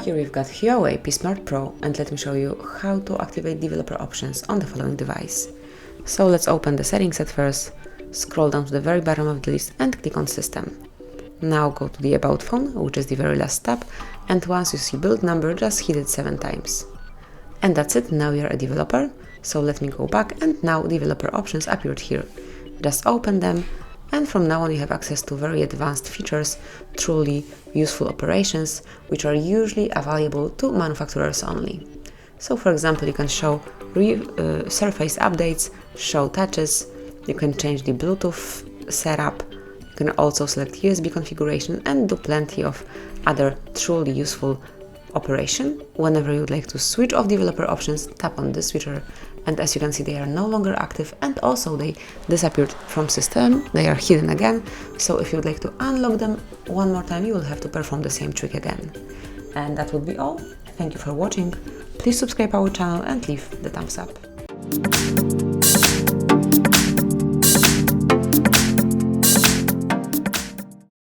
Here we've got HUAWEI P Smart Pro, and let me show you how to activate developer options on the following device. So let's open the settings at first, scroll down to the very bottom of the list and click on System. Now go to the About phone, which is the very last tab, and once you see build number, just hit it 7 times. And that's it, now you're a developer. So let me go back, and now developer options appeared here. Just open them, and from now on you have access to very advanced features, truly useful operations, which are usually available to manufacturers only. So for example, you can show surface updates, show touches, you can change the Bluetooth setup, you can also select USB configuration and do plenty of other truly useful operation. Whenever you would like to switch off developer options, tap on this switcher, and as you can see, they are no longer active, and also they disappeared from system, they are hidden again. So if you would like to unlock them one more time, you will have to perform the same trick again. And that would be all. Thank you for watching. Please subscribe our channel and leave the thumbs up.